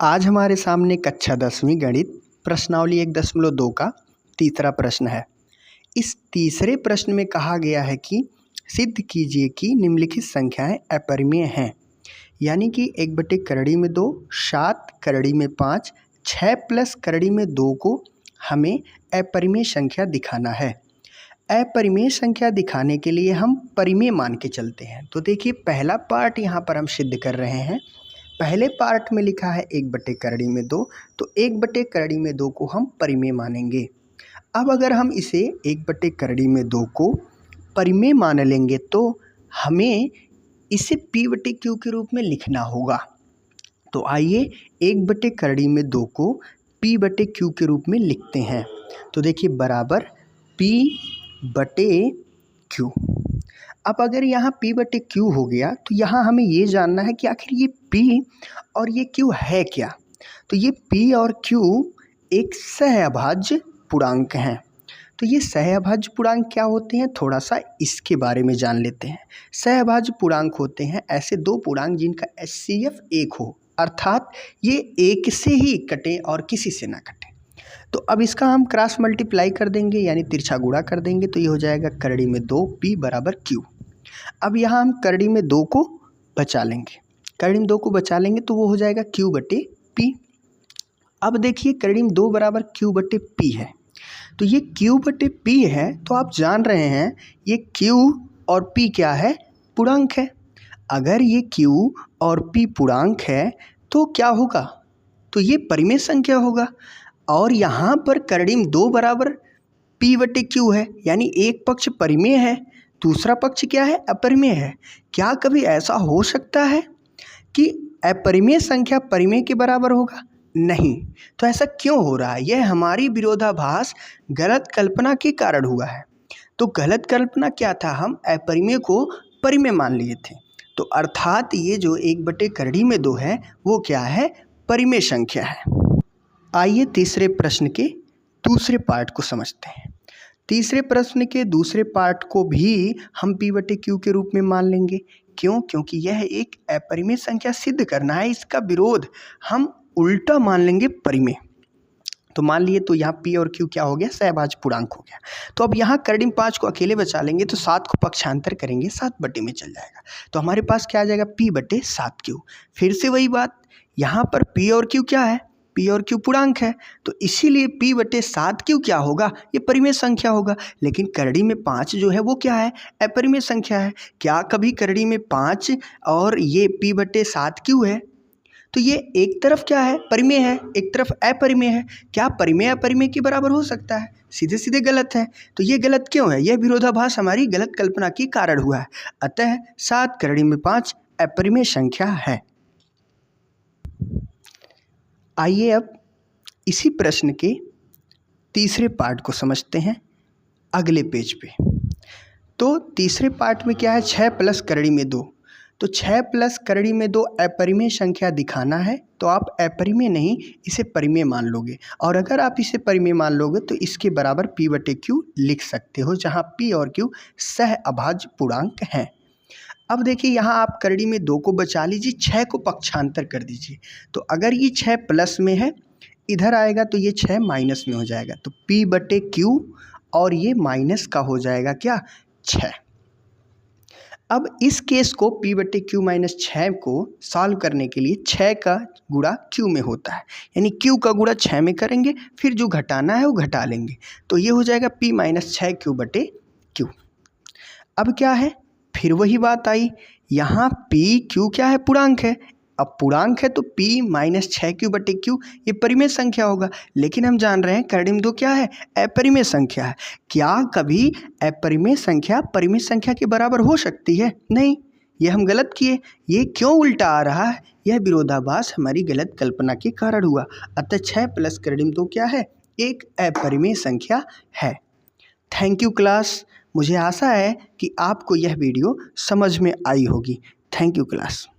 आज हमारे सामने कक्षा 10वीं गणित प्रश्नावली 1.2 का तीसरा प्रश्न है। इस तीसरे प्रश्न में कहा गया है कि सिद्ध कीजिए कि निम्नलिखित संख्याएं अपरिमेय हैं। यानी कि 1/2 7 करड़ी में 5 6 प्लस करड़ी में 2 को हमें अपरिमेय संख्या दिखाना है। अपरिमेय संख्या दिखाने के लिए हम परिमेय मान के चलते हैं। तो देखिए, पहला पार्ट यहाँ पर हम सिद्ध कर रहे हैं। पहले पार्ट में लिखा है 1/2, तो 1/2 को हम परिमेय मानेंगे। अब अगर हम इसे 1/2 को परिमेय मान लेंगे तो हमें इसे P/Q के रूप में लिखना होगा। तो आइए 1/2 को P/Q के रूप में लिखते हैं। तो देखिए, बराबर P/Q। अब अगर यहाँ P/Q हो गया तो यहाँ हमें ये जानना है कि आखिर ये P और ये Q है क्या। तो ये P और Q एक सहअभाज्य पूर्णांक हैं। तो ये सहअभाज्य पूर्णांक क्या होते हैं, थोड़ा सा इसके बारे में जान लेते हैं। सहअभाज्य पूर्णांक होते हैं ऐसे दो पूर्णांक जिनका HCF 1 हो, अर्थात ये एक से ही कटें और किसी से ना कटें। तो अब इसका हम क्रॉस मल्टीप्लाई कर देंगे, यानी तिरछा गुणा कर देंगे, तो ये हो जाएगा करड़ी में 2 P बराबर Q। अब यहाँ हम करड़ी में 2 को बचा लेंगे, करड़ी में 2 को बचा लेंगे तो वो हो जाएगा Q/P। अब देखिए, करड़ी में 2 बराबर Q/P है, तो ये Q/P है। तो आप जान रहे हैं ये Q और P क्या है, पूर्णांक है। अगर ये Q और P पूर्णांक है तो क्या होगा, तो ये परिमेय संख्या होगा। और यहाँ पर करड़ी में 2 बराबर P/Q है, यानी एक पक्ष परिमेय है, दूसरा पक्ष क्या है, अपरिमेय है। क्या कभी ऐसा हो सकता है कि अपरिमेय संख्या परिमेय के बराबर होगा? नहीं। तो ऐसा क्यों हो रहा है? यह हमारी विरोधाभास गलत कल्पना के कारण हुआ है। तो गलत कल्पना क्या था, हम अपरिमेय को परिमेय मान लिए थे। तो अर्थात ये जो 1/2 है वो क्या है, परिमेय संख्या है। आइए तीसरे प्रश्न के दूसरे पार्ट को समझते हैं। तीसरे प्रश्न के दूसरे पार्ट को भी हम P/Q के रूप में मान लेंगे। क्यों? क्योंकि यह एक अपरिमेय संख्या सिद्ध करना है, इसका विरोध हम उल्टा मान लेंगे परिमेय। तो मान लिए, तो यहाँ P और Q क्या हो गया, सहअभाज्य पूर्णांक हो गया। तो अब यहाँ करड़ी में 5 को अकेले बचा लेंगे तो 7 को पक्षांतर करेंगे, 7 बटे में चल जाएगा। तो हमारे पास क्या आ जाएगा, P/7Q। फिर से वही बात, यहाँ पर P और Q क्या है, P और Q पूर्णांक है, तो इसीलिए P/7Q क्या होगा, ये परिमेय संख्या होगा। लेकिन करड़ी में 5 जो है वो क्या है, अपरिमेय संख्या है। क्या कभी करड़ी में 5 और ये P/7Q है, तो ये एक तरफ क्या है, परिमेय है, एक तरफ अपरिमेय है। क्या परिमेय अपरिमेय के बराबर हो सकता है? सीधे सीधे गलत है। तो ये गलत क्यों है, यह विरोधाभास हमारी गलत कल्पना के कारण हुआ है। अतः 7 करड़ी में 5 अपरिमेय संख्या है। आइए अब इसी प्रश्न के तीसरे पार्ट को समझते हैं अगले पेज पे। तो तीसरे पार्ट में क्या है, 6 प्लस करड़ी में 2। तो 6 प्लस करड़ी में 2 अपरिमेय संख्या दिखाना है, तो आप अपरिमेय नहीं, इसे परिमेय मान लोगे। और अगर आप इसे परिमेय मान लोगे तो इसके बराबर P/Q लिख सकते हो, जहाँ P और Q सहअभाज्य पूर्णांक हैं। अब देखिए, यहाँ आप करड़ी में 2 को बचा लीजिए, 6 को पक्षांतर कर दीजिए। तो अगर ये 6 प्लस में है, इधर आएगा तो ये 6 माइनस में हो जाएगा। तो P/Q और ये माइनस का हो जाएगा क्या, 6। अब इस केस को P/Q - 6 को सॉल्व करने के लिए 6 का गुणा Q में होता है, यानी Q का गुणा 6 में करेंगे, फिर जो घटाना है वो घटा लेंगे। तो ये हो जाएगा P - 6Q/Q। अब क्या है, फिर वही बात आई, यहाँ PQ क्या है, पूर्णांक है। अब पूर्णांक है तो P - 6Q/Q ये परिमेय संख्या होगा। लेकिन हम जान रहे हैं करड़ी में 2 क्या है, अपरिमेय संख्या है। क्या कभी अपरिमेय संख्या परिमेय संख्या के बराबर हो सकती है? नहीं, ये हम गलत किए। ये क्यों उल्टा आ रहा है, यह विरोधाभास हमारी गलत कल्पना के कारण हुआ। अतः 6 प्लस करड़ी में 2 क्या है, एक अपरिमेय संख्या है। Thank you class. मुझे आशा है कि आपको यह वीडियो समझ में आई होगी। Thank you class.